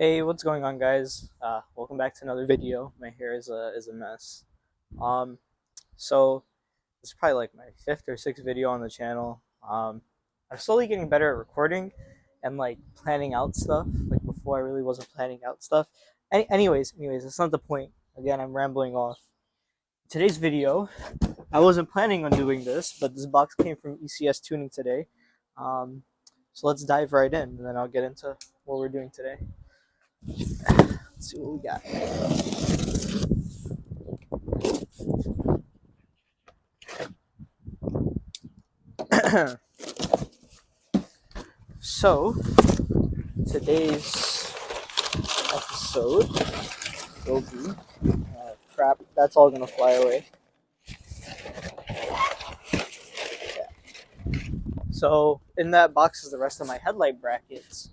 Hey, what's going on, guys? Welcome back to another video. My hair is a mess. Um, so this is probably like my fifth or sixth video on the channel. I'm slowly getting better at recording and like planning out stuff. Like before, I really wasn't planning out stuff. Anyways, that's not the point. Again, I'm rambling off. Today's video, I wasn't planning on doing this, but this box came from ECS Tuning today. So let's dive right in, and then I'll get into what we're doing today. Let's see what we got. So today's episode will be crap. That's all gonna fly away. Yeah. So in that box is the rest of my headlight brackets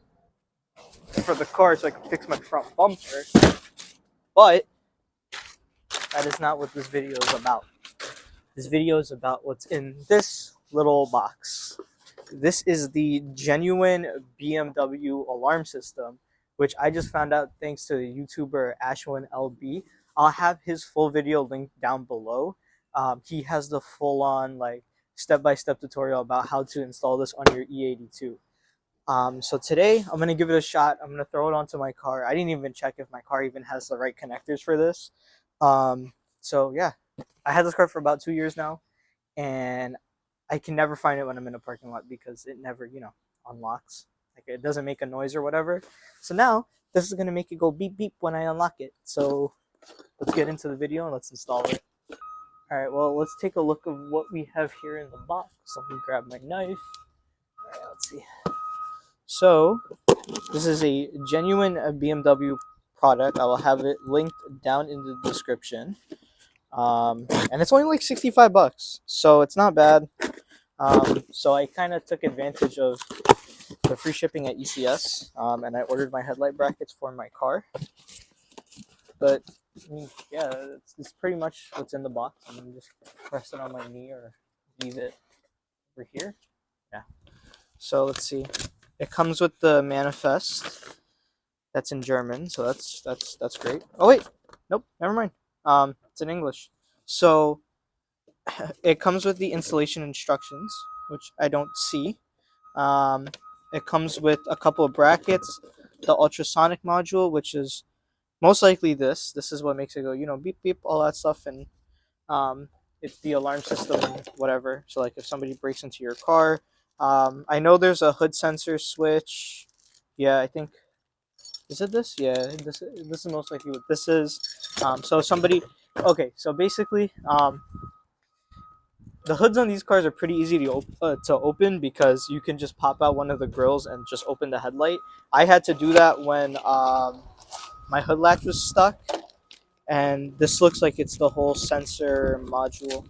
for the car, so I can fix my front bumper. But that is not what this video is about. This video is about what's in this little box. This is the genuine BMW alarm system, which I just found out thanks to the YouTuber Ashwin LB. I'll have his full video linked down below. He has the full-on like step-by-step tutorial about how to install this on your E82. So today I'm gonna give it a shot. I'm gonna throw it onto my car. I didn't even check if my car even has the right connectors for this. So yeah, I had this car for about 2 years now, and I can never find it when I'm in a parking lot because it never, unlocks. Like it doesn't make a noise or whatever. So now this is gonna make it go beep beep when I unlock it. So let's get into the video and let's install it. All right, well, let's take a look of what we have here in the box. Let me grab my knife. All right, let's see. So this is a genuine BMW product. I will have it linked down in the description. And it's only like 65 bucks, so it's not bad. So I kind of took advantage of the free shipping at ECS, and I ordered my headlight brackets for my car. But I mean, yeah, it's pretty much what's in the box. I'm gonna just press it on my knee or leave it over here. Yeah. So let's see. It comes with the manifest. That's in German, so that's great. Oh wait, nope, never mind. It's in English. So it comes with the installation instructions, which I don't see. It comes with a couple of brackets, the ultrasonic module, which is most likely this. This is what makes it go, beep beep, all that stuff, and it's the alarm system and whatever. So like if somebody breaks into your car, I know there's a hood sensor switch. Yeah, I think. Is it this? Yeah, this is most likely what this is. So somebody, okay, so basically, the hoods on these cars are pretty easy to open because you can just pop out one of the grills and just open the headlight. I had to do that when my hood latch was stuck, and this looks like it's the whole sensor module,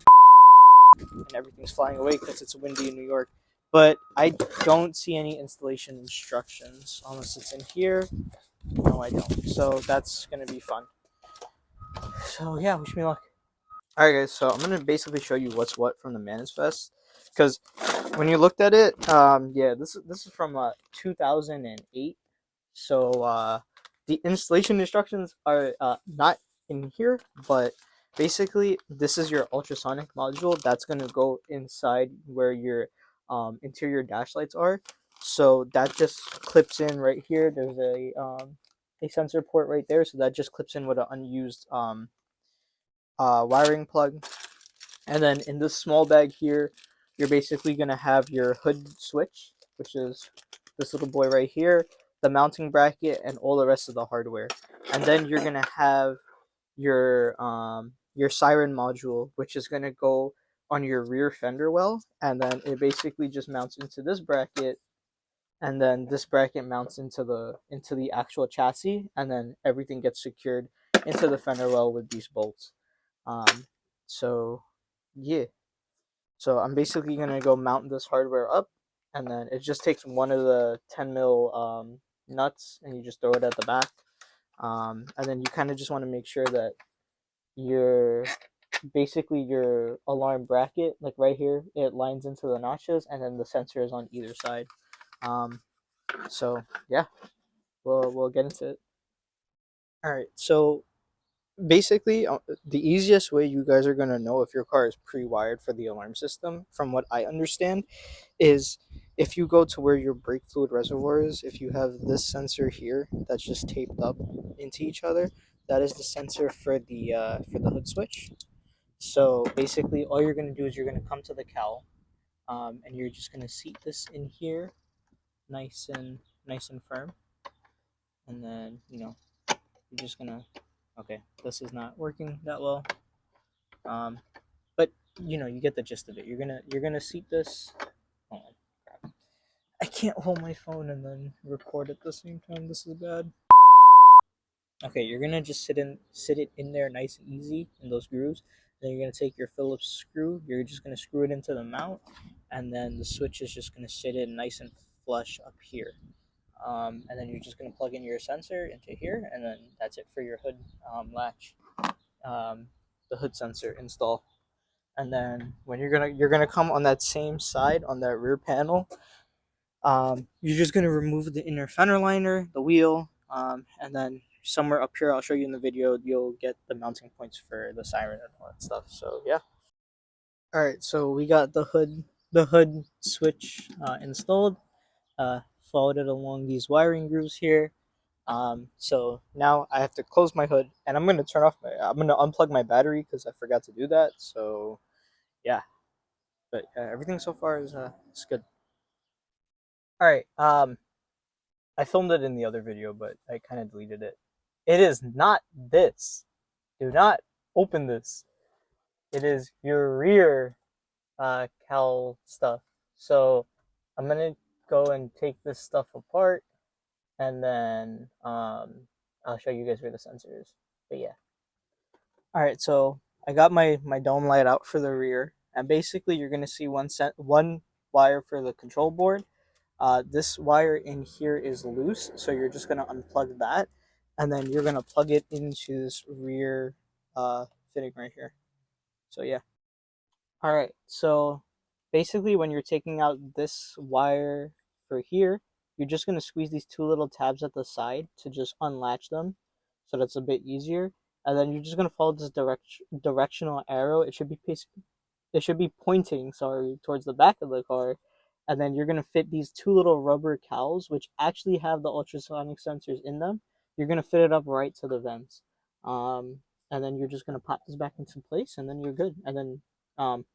and everything's flying away because it's windy in New York. But I don't see any installation instructions unless it's in here. No, I don't. So that's gonna be fun. So yeah, wish me luck. All right, guys. So I'm gonna basically show you what's what from the manifest, because when you looked at it, yeah, this is from 2008. So the installation instructions are not in here, but basically this is your ultrasonic module that's gonna go inside where your interior dash lights are. So that just clips in right here. There's a sensor port right there, so that just clips in with an unused wiring plug. And then in this small bag here, you're basically gonna have your hood switch, which is this little boy right here, the mounting bracket, and all the rest of the hardware. And then you're gonna have your siren module, which is gonna go on your rear fender well, and then it basically just mounts into this bracket, and then this bracket mounts into the actual chassis, and then everything gets secured into the fender well with these bolts. So yeah, so I'm basically gonna go mount this hardware up, and then it just takes one of the 10 mil nuts, and you just throw it at the back, and then you kind of just want to make sure that your alarm bracket, like right here, it lines into the notches, and then the sensor is on either side. So yeah, we'll get into it. All right, so basically, the easiest way you guys are going to know if your car is pre-wired for the alarm system, from what I understand, is if you go to where your brake fluid reservoir is, if you have this sensor here that's just taped up into each other, that is the sensor for the hood switch. So basically, all you're going to do is you're going to come to the cowl, and you're just going to seat this in here, nice and firm, and then you're just gonna. Okay, this is not working that well. Um, but you get the gist of it. You're gonna seat this. Oh, crap. I can't hold my phone and then record at the same time. This is bad. Okay, you're gonna just sit it in there nice and easy in those grooves. Then you're gonna take your Phillips screw. You're just gonna screw it into the mount, and then the switch is just gonna sit in nice and flush up here. And then you're just gonna plug in your sensor into here, and then that's it for your hood latch, um, the hood sensor install. And then when you're gonna come on that same side on that rear panel, you're just gonna remove the inner fender liner, the wheel, and then somewhere up here, I'll show you in the video, you'll get the mounting points for the siren and all that stuff. So yeah. All right, so we got the hood switch installed. Followed it along these wiring grooves here. So now I have to close my hood, and I'm gonna unplug my battery because I forgot to do that. So yeah, but everything so far is good. All right. I filmed it in the other video, but I kind of deleted it. It is not this. Do not open this. It is your rear cowl stuff. So I'm gonna go and take this stuff apart, and then I'll show you guys where the sensor is. But yeah. All right, so I got my dome light out for the rear, and basically you're gonna see one wire for the control board. This wire in here is loose, so you're just gonna unplug that, and then you're gonna plug it into this rear fitting right here. So yeah. All right, so basically when you're taking out this wire for here, you're just going to squeeze these two little tabs at the side to just unlatch them, so that's a bit easier. And then you're just going to follow this directional arrow. It should be pointing, sorry, towards the back of the car. And then you're going to fit these two little rubber cowls, which actually have the ultrasonic sensors in them. You're going to fit it up right to the vents. And then you're just going to pop this back into place, and then you're good. And then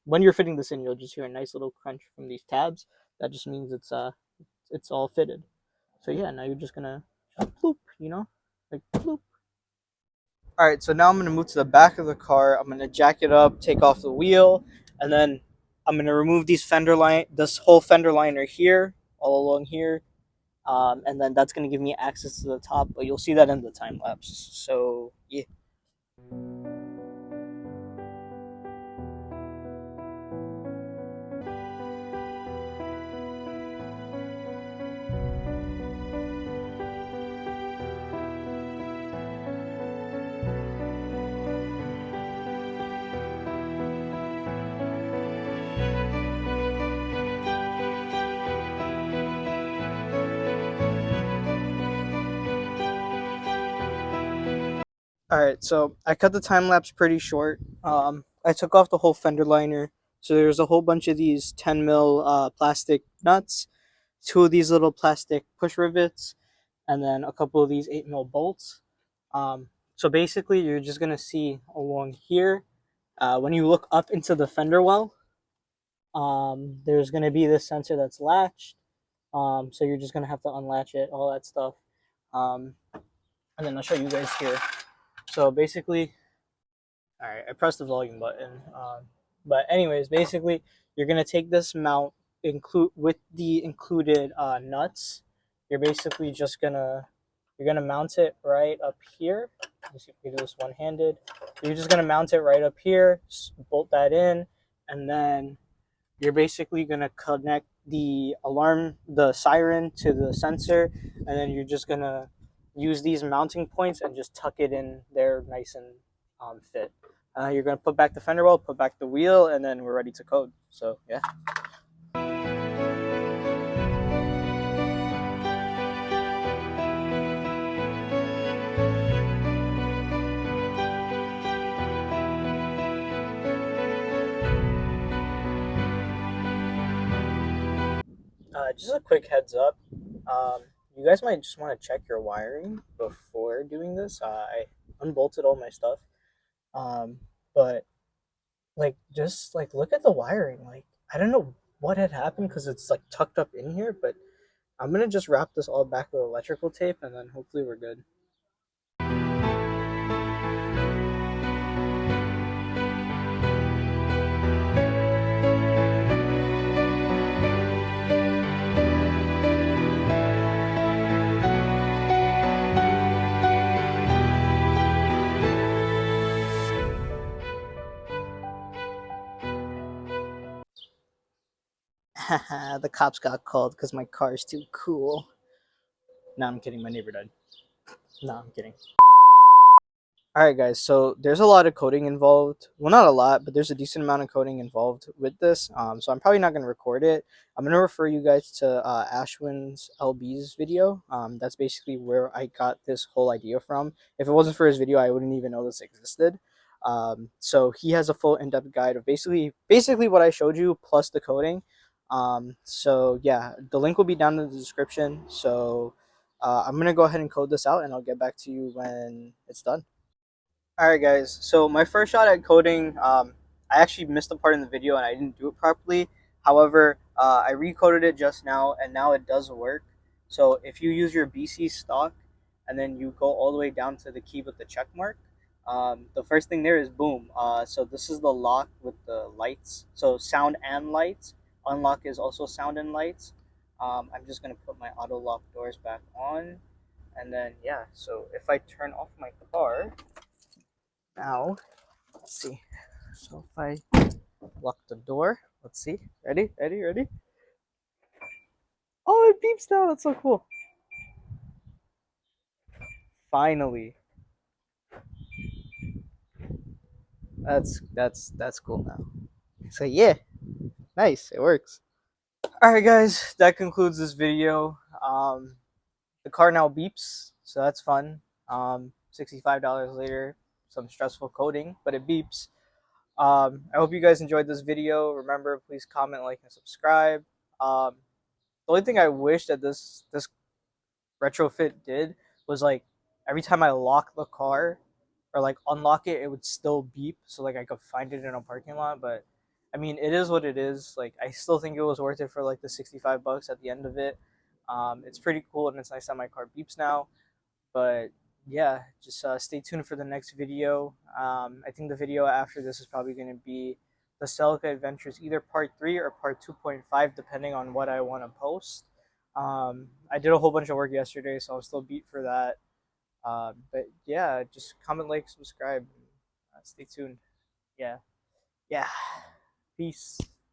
when you're fitting this in, you'll just hear a nice little crunch from these tabs. That just means it's all fitted. So yeah, now you're just gonna bloop, like bloop. All right, so now I'm gonna move to the back of the car. I'm gonna jack it up, take off the wheel, and then I'm gonna remove this whole fender liner here, all along here, and then that's gonna give me access to the top. But you'll see that in the time lapse. So yeah. All right, so I cut the time lapse pretty short. I took off the whole fender liner. So there's a whole bunch of these 10 mil plastic nuts, two of these little plastic push rivets, and then a couple of these 8 mil bolts. So basically, you're just gonna see along here, when you look up into the fender well, there's gonna be this sensor that's latched. So you're just gonna have to unlatch it, all that stuff. And then I'll show you guys here. So basically, all right, I pressed the volume button. But anyways, basically, you're gonna take this mount with the included nuts. You're basically just you're gonna mount it right up here. Let's see if we can do this one-handed. You're just gonna mount it right up here, bolt that in, and then you're basically gonna connect the siren to the sensor, and then you're just gonna use these mounting points and just tuck it in there nice and fit. You're gonna put back the fender well, put back the wheel, and then we're ready to code. So yeah. just a quick heads up. You guys might just want to check your wiring before doing this. I unbolted all my stuff. Um, but like, just like look at the wiring. Like, I don't know what had happened because it's like tucked up in here, but I'm gonna just wrap this all back with electrical tape and then hopefully we're good. Haha, the cops got called because my car is too cool. No, I'm kidding. My neighbor died. No, I'm kidding. All right, guys. So there's a lot of coding involved. Well, not a lot, but there's a decent amount of coding involved with this. So I'm probably not going to record it. I'm going to refer you guys to Ashwin's LB's video. That's basically where I got this whole idea from. If it wasn't for his video, I wouldn't even know this existed. So he has a full in-depth guide of basically what I showed you plus the coding. So yeah, the link will be down in the description. So I'm going to go ahead and code this out, and I'll get back to you when it's done. All right, guys. So my first shot at coding, I actually missed a part in the video and I didn't do it properly. However, I recoded it just now and now it does work. So if you use your BC stock and then you go all the way down to the key with the check mark, the first thing there is boom. So this is the lock with the lights. So sound and lights. Unlock is also sound and lights. I'm just gonna put my auto lock doors back on, and then yeah. So if I turn off my car. Now, let's see. So if I lock the door, let's see. Ready? Ready? Ready? Oh, it beeps now. That's so cool. Finally. That's cool now. So yeah, nice. It works. All right, guys. That concludes this video. The car now beeps, so that's fun. $65 later, some stressful coding, but it beeps. I hope you guys enjoyed this video. Remember, please comment, like, and subscribe. The only thing I wish that this retrofit did was like every time I lock the car or like unlock it, it would still beep, so like I could find it in a parking lot. But I mean, it is what it is. Like I still think it was worth it for like the $65 at the end of it. It's pretty cool and it's nice that my car beeps now. But yeah, just stay tuned for the next video. I think the video after this is probably going to be the Celica Adventures, either part 3 or part 2.5, depending on what I want to post. I did a whole bunch of work yesterday, so I'm still beat for that. But yeah, just comment, like, subscribe. Stay tuned. Yeah. Yeah. Peace.